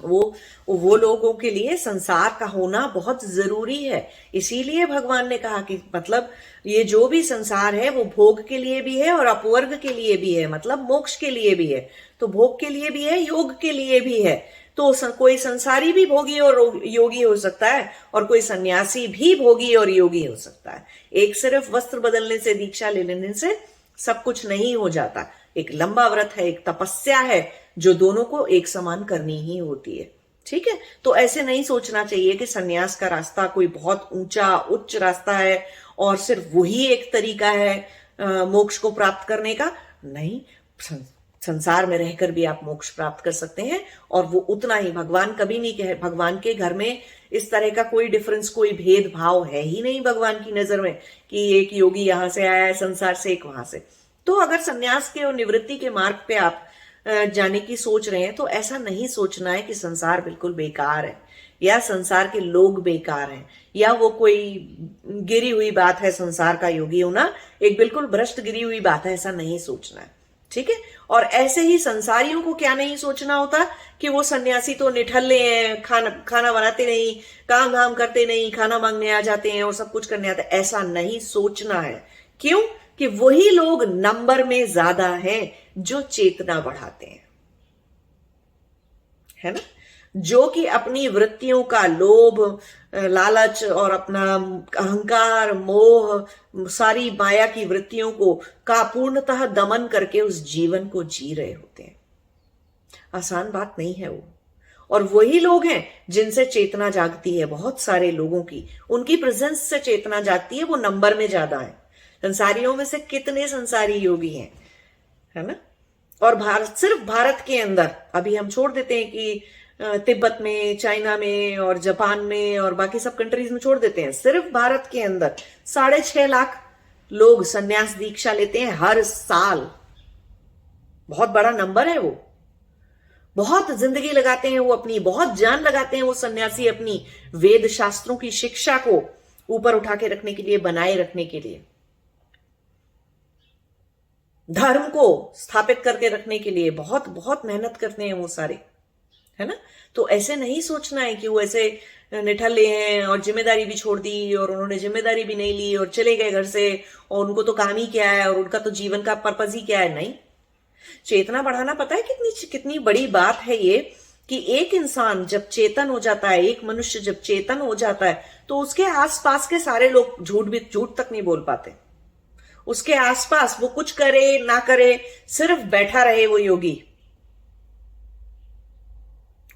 वो लोगों के लिए संसार का होना बहुत जरूरी है। इसीलिए भगवान ने कहा कि मतलब ये जो भी संसार है वो भोग के लिए भी है और अपवर्ग के लिए भी है, मतलब मोक्ष के लिए भी है। तो भोग के लिए भी है, योग के लिए भी है। तो कोई संसारी भी भोगी और योगी हो सकता है, और कोई सन्यासी भी भोगी और योगी हो सकता है। एक सिर्फ वस्त्र बदलने से, दीक्षा ले लेने से सब कुछ नहीं हो जाता। एक लंबा व्रत है, एक तपस्या है, जो दोनों को एक समान करनी ही होती है। ठीक है, तो ऐसे नहीं सोचना चाहिए कि सन्यास का रास्ता कोई बहुत ऊंचा उच्च रास्ता है और सिर्फ वही एक तरीका है मोक्ष को प्राप्त करने का। नहीं, संसार में रहकर भी आप मोक्ष प्राप्त कर सकते हैं, और वो उतना ही। भगवान कभी नहीं कहे, भगवान के घर में इस तरह का कोई डिफरेंस, कोई भेदभाव है ही नहीं भगवान की नजर में कि एक योगी यहां से आया है संसार से, एक वहां से। तो अगर सन्यास के और निवृत्ति के मार्ग पे आप जाने की सोच रहे हैं, तो ऐसा नहीं सोचना है कि संसार बिल्कुल बेकार है, या संसार के लोग बेकार हैं, या वो कोई गिरी हुई बात है संसार का योगी होना, एक बिल्कुल भ्रष्ट गिरी हुई बात है, ऐसा नहीं सोचना है। ठीक है, और ऐसे ही संसारियों को क्या नहीं सोचना होता कि वो सन्यासी तो निठल्ले हैं, खाना बनाते नहीं, काम धाम करते नहीं, खाना मांगने आ जाते हैं और सब कुछ करने आते हैं। ऐसा नहीं सोचना है। क्यों? कि वही लोग नंबर में ज्यादा हैं जो चेतना बढ़ाते हैं, है ना, जो कि अपनी वृत्तियों का लोभ, लालच और अपना अहंकार, मोह, सारी माया की वृत्तियों को का पूर्णतः दमन करके उस जीवन को जी रहे होते हैं। आसान बात नहीं है वो। और वही लोग हैं जिनसे चेतना जागती है, बहुत सारे लोगों की, उनकी प्रेजेंस से चेतना जागती है, वो नंबर में ज्यादा है। संसारियों में से कितने संसारी योगी हैं, है ना। और भारत, सिर्फ भारत के अंदर, अभी हम छोड़ देते हैं कि तिब्बत में, चाइना में और जापान में और बाकी सब कंट्रीज में छोड़ देते हैं, सिर्फ भारत के अंदर 6.5 लाख लोग संन्यास दीक्षा लेते हैं हर साल। बहुत बड़ा नंबर है वो। बहुत जिंदगी लगाते हैं वो, अपनी बहुत जान लगाते हैं वो सन्यासी, अपनी वेद शास्त्रों की शिक्षा को ऊपर उठा के रखने के लिए, बनाए रखने के लिए, धर्म को स्थापित करके रखने के लिए बहुत बहुत मेहनत करते हैं वो सारे, है ना। तो ऐसे नहीं सोचना है कि वो ऐसे निठल्ले हैं और जिम्मेदारी भी छोड़ दी, और उन्होंने जिम्मेदारी भी नहीं ली और चले गए घर से, और उनको तो काम ही क्या है और उनका तो जीवन का पर्पज ही क्या है। नहीं, चेतना बढ़ाना, पता है कितनी कितनी बड़ी बात है ये, कि एक इंसान जब चेतन हो जाता है, एक मनुष्य जब चेतन हो जाता है, तो उसके आसपास के सारे लोग झूठ तक नहीं बोल पाते। उसके आसपास वो कुछ करे ना करे, सिर्फ बैठा रहे वो योगी,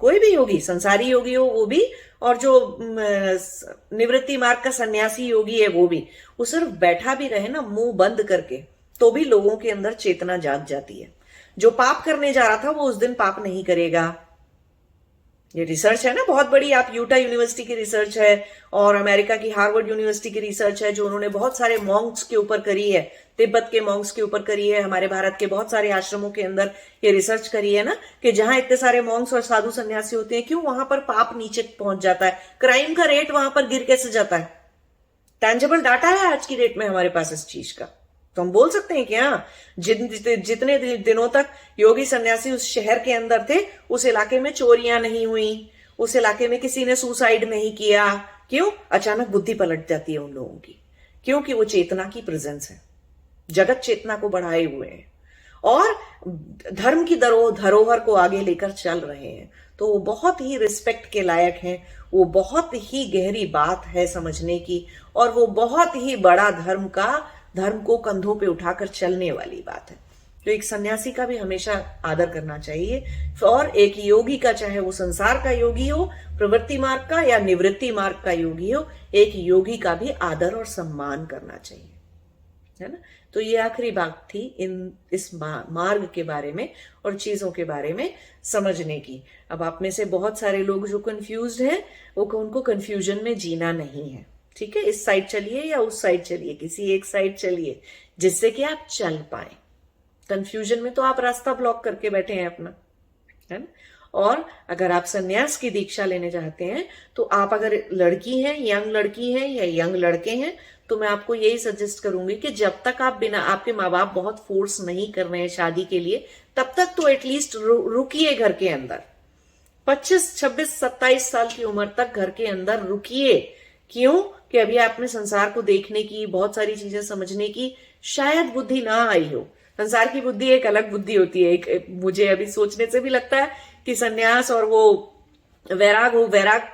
कोई भी योगी, संसारी योगी हो वो भी, और जो निवृत्ति मार्ग का सन्यासी योगी है वो भी, वो सिर्फ बैठा भी रहे ना मुंह बंद करके, तो भी लोगों के अंदर चेतना जाग जाती है। जो पाप करने जा रहा था वो उस दिन पाप नहीं करेगा। ये रिसर्च है ना बहुत बड़ी, आप यूटा यूनिवर्सिटी की रिसर्च है और अमेरिका की हार्वर्ड यूनिवर्सिटी की रिसर्च है, जो उन्होंने बहुत सारे मॉन्क्स के ऊपर करी है, तिब्बत के मॉन्क्स के ऊपर करी है, हमारे भारत के बहुत सारे आश्रमों के अंदर ये रिसर्च करी है ना, कि जहां इतने सारे मॉन्क्स और साधु सन्यासी होते हैं, क्यों वहां पर पाप नीचे पहुंच जाता है, क्राइम का रेट वहां पर गिर कैसे जाता है। टेंजिबल डाटा है आज की डेट में हमारे पास इस चीज का। तो हम बोल सकते हैं कि हाँ, जितने दिनों तक योगी सन्यासी उस शहर के अंदर थे, उस इलाके में चोरियां नहीं हुई, उस इलाके में किसी ने सुसाइड नहीं किया। क्यों? अचानक बुद्धि पलट जाती है उन लोगों की, क्योंकि वो चेतना की प्रेजेंस है, जगत चेतना को बढ़ाए हुए हैं और धर्म की धरोहर को आगे लेकर चल रहे हैं। तो वो बहुत ही रिस्पेक्ट के लायक हैं, वो बहुत ही गहरी बात है समझने की, और वो बहुत ही बड़ा धर्म को कंधों पे उठाकर चलने वाली बात है। तो एक सन्यासी का भी हमेशा आदर करना चाहिए, और एक योगी का, चाहे वो संसार का योगी हो, प्रवृत्ति मार्ग का या निवृत्ति मार्ग का योगी हो, एक योगी का भी आदर और सम्मान करना चाहिए, है ना। तो ये आखिरी बात थी इस मार्ग के बारे में और चीजों के बारे में समझने की। अब आप में से बहुत सारे लोग जो कंफ्यूज्ड हैं, उनको कंफ्यूजन में जीना नहीं है, ठीक है। इस साइड चलिए या उस साइड चलिए, किसी एक साइड चलिए जिससे कि आप चल पाए। कंफ्यूजन में तो आप रास्ता ब्लॉक करके बैठे हैं अपना, है ना। और अगर आप सन्यास की दीक्षा लेने चाहते हैं, तो आप अगर लड़की हैं, यंग लड़की हैं या यंग लड़के हैं, तो मैं आपको यही सजेस्ट करूंगी कि जब तक आप बिना, आपके माँ बाप बहुत फोर्स नहीं कर रहे हैं शादी के लिए, तब तक तो एटलीस्ट रुकिए घर के अंदर। 25, 26, 27 साल की उम्र तक घर के अंदर रुकिए। क्यों? कि अभी आप में संसार को देखने की, बहुत सारी चीजें समझने की शायद बुद्धि ना आई हो। संसार की बुद्धि एक अलग बुद्धि होती है। एक मुझे अभी सोचने से भी लगता है कि सन्यास और वो वैराग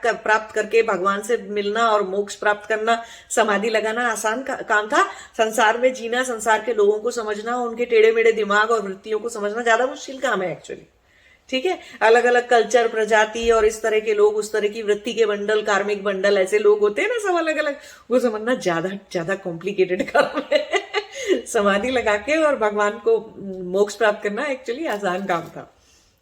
प्राप्त करके भगवान से मिलना और मोक्ष प्राप्त करना, समाधि लगाना आसान काम था। संसार में जीना, संसार के लोगों को समझना, उनके टेढ़े मेढ़े दिमाग और वृत्तियों को समझना ज्यादा मुश्किल काम है एक्चुअली, ठीक है। अलग अलग कल्चर, प्रजाति और इस तरह के लोग, उस तरह की वृत्ति के बंडल, कार्मिक बंडल, ऐसे लोग होते हैं ना सब अलग अलग, वो समझना ज्यादा कॉम्प्लिकेटेड काम है। समाधि लगा के और भगवान को मोक्ष प्राप्त करना एक्चुअली आसान काम था।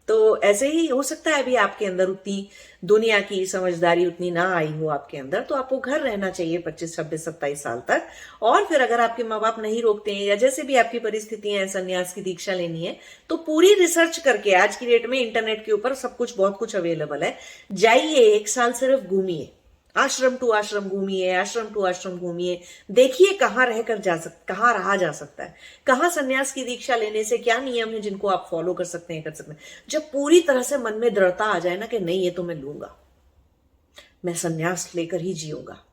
तो ऐसे ही हो सकता है अभी आपके अंदर उतनी दुनिया की समझदारी उतनी ना आई हो आपके अंदर, तो आपको घर रहना चाहिए 25, 26, 27 साल तक। और फिर अगर आपके माँ बाप नहीं रोकते हैं या जैसे भी आपकी परिस्थितियां हैं, संन्यास की दीक्षा लेनी है, तो पूरी रिसर्च करके, आज की डेट में इंटरनेट के ऊपर सब कुछ, बहुत कुछ अवेलेबल है, जाइए 1 साल सिर्फ घूमिए, आश्रम टू आश्रम घूमिए, आश्रम टू आश्रम घूमिए, देखिए कहाँ कहाँ रहा जा सकता है, कहाँ सन्यास की दीक्षा लेने से क्या नियम है जिनको आप फॉलो कर सकते हैं। जब पूरी तरह से मन में दृढ़ता आ जाए ना कि नहीं ये तो मैं लूंगा, मैं सन्यास लेकर ही जीऊंगा,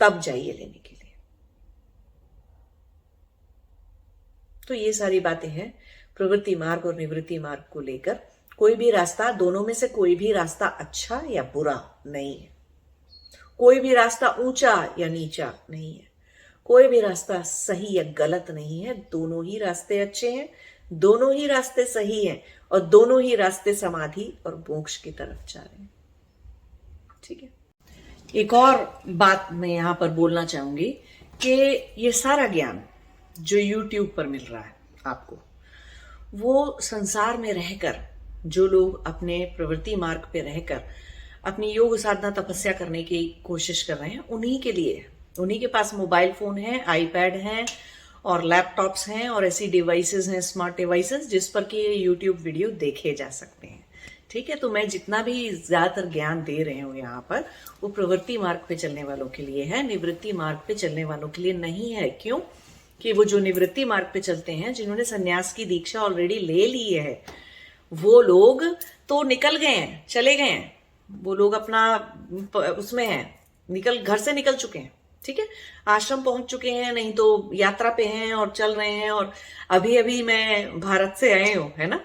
तब जाइए लेने के लिए। तो ये सारी बातें हैं प्रवृत्ति मार्ग और निवृत्ति मार्ग को लेकर। कोई भी रास्ता, दोनों में से कोई भी रास्ता अच्छा या बुरा नहीं है, कोई भी रास्ता ऊंचा या नीचा नहीं है, कोई भी रास्ता सही या गलत नहीं है। दोनों ही रास्ते अच्छे हैं, दोनों ही रास्ते सही हैं, और दोनों ही रास्ते समाधि और मोक्ष की तरफ जा रहे हैं, ठीक है। एक और बात मैं यहां पर बोलना चाहूंगी कि ये सारा ज्ञान जो YouTube पर मिल रहा है आपको, वो संसार में रहकर, जो लोग अपने प्रवृत्ति मार्ग पे रहकर अपनी योग साधना तपस्या करने की कोशिश कर रहे हैं, उन्हीं के लिए, उन्हीं के पास मोबाइल फोन है, आईपैड है और लैपटॉप्स हैं और ऐसी डिवाइसेस हैं, स्मार्ट डिवाइसेस, जिस पर कि ये यूट्यूब वीडियो देखे जा सकते हैं, ठीक है। तो मैं जितना भी ज्यादातर ज्ञान दे रहे हूँ यहाँ पर, वो प्रवृत्ति मार्ग पे चलने वालों के लिए है, निवृत्ति मार्ग पे चलने वालों के लिए नहीं है। क्यों? कि वो जो निवृत्ति मार्ग पे चलते हैं, जिन्होंने सन्यास की दीक्षा ऑलरेडी ले ली है, वो लोग तो निकल गए हैं, चले गए हैं, वो लोग अपना उसमें हैं, घर से निकल चुके हैं, ठीक है, आश्रम पहुंच चुके हैं, नहीं तो यात्रा पे हैं और चल रहे हैं। और अभी अभी मैं भारत से आए हूँ, है ना,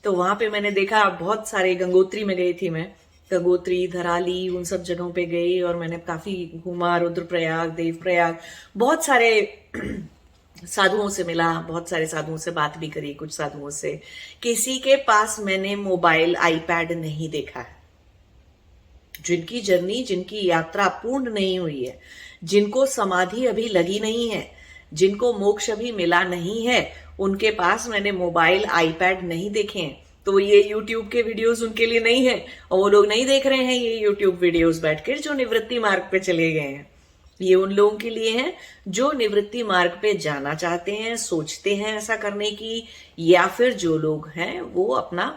तो वहां पे मैंने देखा बहुत सारे, गंगोत्री में गई थी मैं, गंगोत्री, धराली, उन सब जगहों पे गई और मैंने काफी घूमा, रुद्रप्रयाग, देवप्रयाग, बहुत सारे साधुओं से मिला, बहुत सारे साधुओं से बात भी करी, कुछ साधुओं से। किसी के पास मैंने मोबाइल, आईपैड नहीं देखा है। जिनकी जर्नी, जिनकी यात्रा पूर्ण नहीं हुई है, जिनको समाधि अभी लगी नहीं है, जिनको मोक्ष अभी मिला नहीं है, उनके पास मैंने मोबाइल, आईपैड नहीं देखे हैं। तो ये YouTube के वीडियोस उनके लिए नहीं है, और वो लोग नहीं देख रहे हैं ये YouTube वीडियोस बैठकर, जो निवृत्ति मार्ग पे चले गए हैं। ये उन लोगों के लिए है जो निवृत्ति मार्ग पे जाना चाहते हैं, सोचते हैं ऐसा करने की, या फिर जो लोग हैं वो अपना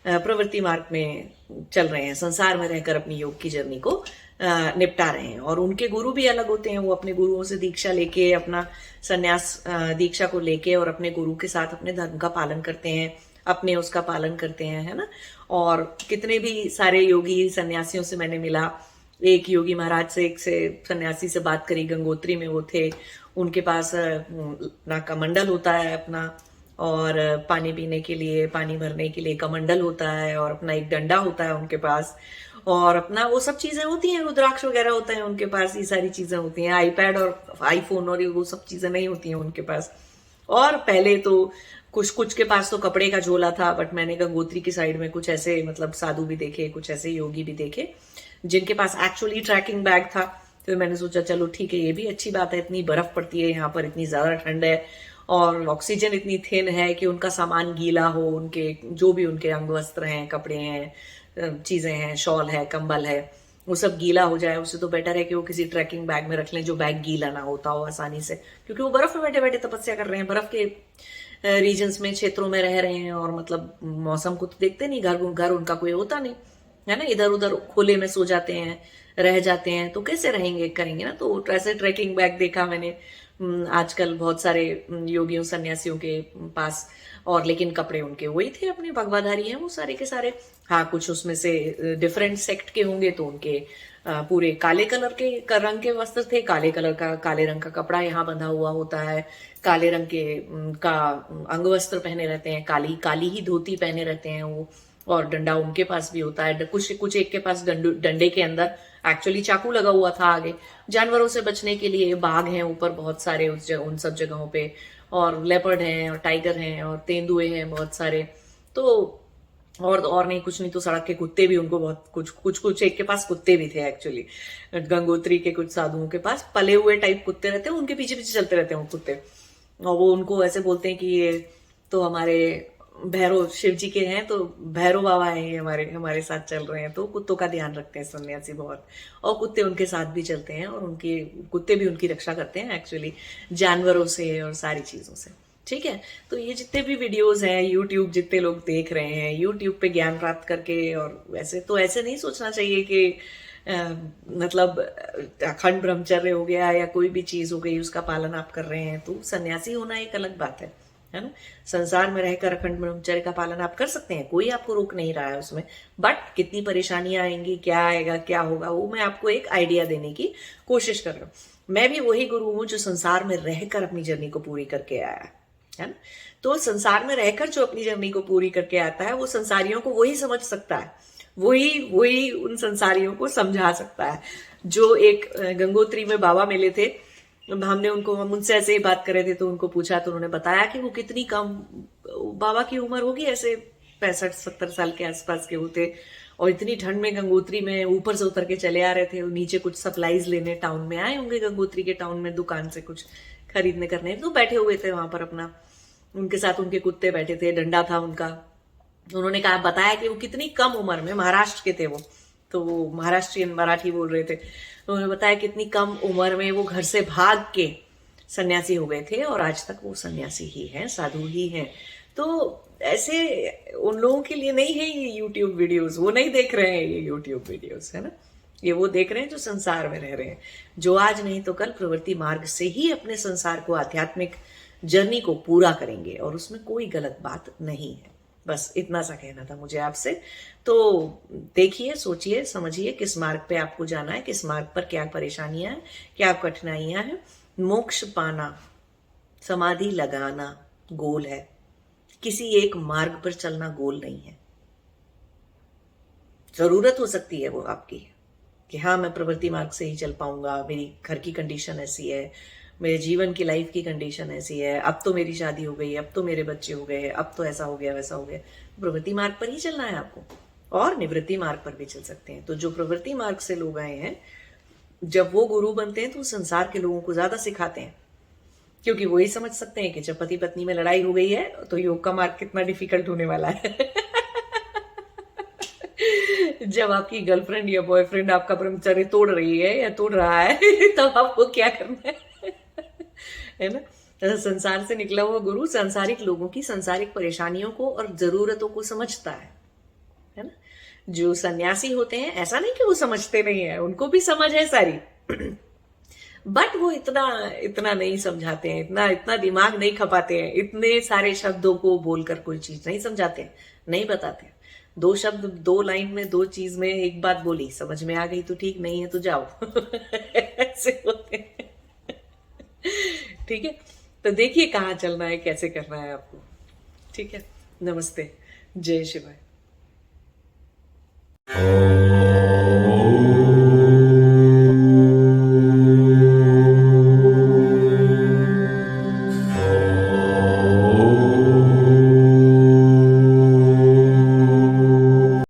प्रवृत्ति मार्ग में चल रहे हैं, संसार में रहकर अपनी योग की जर्नी को निपटा रहे हैं। और उनके गुरु भी अलग होते हैं, वो अपने गुरुओं से दीक्षा लेके, अपना सन्यास दीक्षा को लेके और अपने गुरु के साथ अपने धर्म का पालन करते हैं, अपने उसका पालन करते हैं, है ना। और कितने भी सारे योगी सन्यासियों से मैंने मिला, एक योगी महाराज से, एक से सन्यासी से बात करी, गंगोत्री में वो थे, उनके पास ना कमंडल होता है अपना, और पानी पीने के लिए, पानी भरने के लिए कमंडल होता है, और अपना एक डंडा होता है उनके पास, और अपना वो सब चीजें होती हैं, रुद्राक्ष वगैरह होता है उनके पास, ये सारी चीजें होती हैं। आईपैड और आईफोन और वो सब चीजें नहीं होती हैं उनके पास। और पहले तो कुछ कुछ के पास तो कपड़े का झोला था, बट मैंने गंगोत्री की साइड में कुछ ऐसे मतलब साधु भी देखे, कुछ ऐसे योगी भी देखे जिनके पास एक्चुअली ट्रैकिंग बैग था। तो मैंने सोचा चलो ठीक है, ये भी अच्छी बात है, इतनी बर्फ पड़ती है यहाँ पर, इतनी ज्यादा ठंड है, और ऑक्सीजन इतनी थिन है कि उनका सामान गीला हो, उनके जो भी उनके अंग वस्त्र हैं, कपड़े हैं, चीजें हैं, शॉल है, कंबल है, वो सब गीला हो जाए। उससे तो बेटर है कि वो किसी ट्रैकिंग बैग में रख लें जो बैग गीला ना होता हो आसानी से, क्योंकि वो बर्फ में बैठे बैठे तपस्या कर रहे हैं, बर्फ के रीजन्स में, क्षेत्रों में रह रहे हैं, और मतलब मौसम को तो देखते नहीं, घर घर उनका कोई होता नहीं है ना, इधर उधर खुले में सो जाते हैं, रह जाते हैं, तो कैसे रहेंगे, करेंगे ना। तो ऐसे ट्रैकिंग बैग देखा मैंने आजकल बहुत सारे योगियों सन्यासियों के पास, और लेकिन कपड़े उनके वही थे, अपने भगवाधारी हैं वो सारे के सारे। हाँ, कुछ उसमें से डिफरेंट सेक्ट के होंगे, तो उनके पूरे काले कलर के रंग के वस्त्र थे, काले कलर का, काले रंग का कपड़ा यहाँ बंधा हुआ होता है, काले रंग के का अंग वस्त्र पहने रहते हैं, काली काली ही धोती पहने रहते हैं वो, और डंडा उनके पास भी होता है। कुछ कुछ एक के पास डंडे के अंदर एक्चुअली चाकू लगा हुआ था आगे, जानवरों से बचने के लिए। बाघ हैं ऊपर बहुत सारे उन सब जगहों पे, और लेपर्ड हैं, और टाइगर हैं, और तेंदुए हैं बहुत सारे। तो और नहीं, कुछ नहीं तो सड़क के कुत्ते भी उनको बहुत, कुछ एक के पास कुत्ते भी थे एक्चुअली, गंगोत्री के कुछ साधुओं के पास पले हुए टाइप कुत्ते रहते हैं, उनके पीछे पीछे चलते रहते हैं वो कुत्ते, और वो उनको ऐसे बोलते हैं कि ये तो हमारे भैरव शिव जी के हैं, तो भैरव बाबा हैं, ये हमारे हमारे साथ चल रहे हैं। तो कुत्तों का ध्यान रखते हैं सन्यासी बहुत, और कुत्ते उनके साथ भी चलते हैं, और उनके कुत्ते भी उनकी रक्षा करते हैं एक्चुअली, जानवरों से और सारी चीजों से। ठीक है, तो ये जितने भी वीडियोस हैं, यूट्यूब जितने लोग देख रहे हैं, यूट्यूब पे ज्ञान प्राप्त करके, और वैसे तो ऐसे नहीं सोचना चाहिए कि मतलब अखंड ब्रह्मचर्य हो गया या कोई भी चीज हो गई उसका पालन आप कर रहे हैं, तो सन्यासी होना एक अलग बात है ना। संसार में रहकर अखंड ब्रह्मचर्य का पालन आप कर सकते हैं, कोई आपको रोक नहीं रहा है उसमें, बट कितनी परेशानियां आएंगी, क्या आएगा, क्या होगा, वो मैं आपको एक आइडिया देने की कोशिश कर रहा हूँ। मैं भी वही गुरु हूं जो संसार में रहकर अपनी जर्नी को पूरी करके आया है ना। तो संसार में रहकर जो अपनी जर्नी को पूरी करके आता है, वो संसारियों को वही समझ सकता है, वही वही उन संसारियों को समझा सकता है। जो एक गंगोत्री में बाबा मिले थे, हमने उनको, हम उनसे ऐसे ही बात कर रहे थे, तो उनको पूछा, तो उन्होंने बताया कि वो कितनी कम, बाबा की उम्र होगी ऐसे 65-70 साल के आसपास के होते, और इतनी ठंड में गंगोत्री में ऊपर से उतर के चले आ रहे थे, नीचे कुछ सप्लाईज लेने टाउन में आए होंगे, गंगोत्री के टाउन में दुकान से कुछ खरीदने करने, तो बैठे हुए थे वहां पर अपना, उनके साथ उनके कुत्ते बैठे थे, डंडा था उनका। उन्होंने कहा, बताया कि वो कितनी कम उम्र में, महाराष्ट्र के थे वो, तो वो महाराष्ट्रियन मराठी बोल रहे थे, तो उन्होंने बताया कितनी कम उम्र में वो घर से भाग के सन्यासी हो गए थे, और आज तक वो सन्यासी ही हैं, साधु ही हैं। तो ऐसे उन लोगों के लिए नहीं है ये यूट्यूब वीडियोस, वो नहीं देख रहे हैं ये यूट्यूब वीडियोस, है ना। ये वो देख रहे हैं जो संसार में रह रहे हैं, जो आज नहीं तो कल प्रवृत्ति मार्ग से ही अपने संसार को, आध्यात्मिक जर्नी को पूरा करेंगे, और उसमें कोई गलत बात नहीं है। बस इतना सा कहना था मुझे आपसे। तो देखिए, सोचिए, समझिए किस मार्ग पे आपको जाना है, किस मार्ग पर क्या परेशानियां हैं, क्या कठिनाइयां हैं। मोक्ष पाना, समाधि लगाना गोल है, किसी एक मार्ग पर चलना गोल नहीं है। जरूरत हो सकती है वो आपकी कि हाँ, मैं प्रवृत्ति मार्ग से ही चल पाऊंगा, मेरी घर की कंडीशन ऐसी है, मेरे जीवन की, लाइफ की कंडीशन ऐसी है, अब तो मेरी शादी हो गई, अब तो मेरे बच्चे हो गए, अब तो ऐसा हो गया, वैसा हो गया। प्रवृत्ति मार्ग पर ही चलना है आपको, और निवृत्ति मार्ग पर भी चल सकते हैं। तो जो प्रवृत्ति मार्ग से लोग आए हैं, जब वो गुरु बनते हैं तो संसार के लोगों को ज्यादा सिखाते हैं, क्योंकि वही समझ सकते हैं कि जब पति पत्नी में लड़ाई हो गई है तो योग का मार्ग कितना डिफिकल्ट होने वाला है। जब आपकी गर्लफ्रेंड या बॉयफ्रेंड आपका ब्रह्मचर्य तोड़ रही है या तोड़ रहा है, तब आपको क्या करना है ना। तो संसार से निकला हुआ गुरु सांसारिक लोगों की सांसारिक परेशानियों को और जरूरतों को समझता है ना। जो सन्यासी होते हैं, ऐसा नहीं कि वो समझते नहीं है, उनको भी समझ है सारी, बट वो इतना नहीं समझाते हैं, इतना दिमाग नहीं खपाते हैं, इतने सारे शब्दों को बोलकर कोई चीज नहीं समझाते हैं, नहीं बताते हैं। दो शब्द, दो लाइन में, दो चीज में एक बात बोली, समझ में आ गई तो ठीक, नहीं है तो जाओ। ऐसे होते हैं। ठीक है, तो देखिए कहाँ चलना है, कैसे करना है आपको। ठीक है, नमस्ते, जय शिवाय।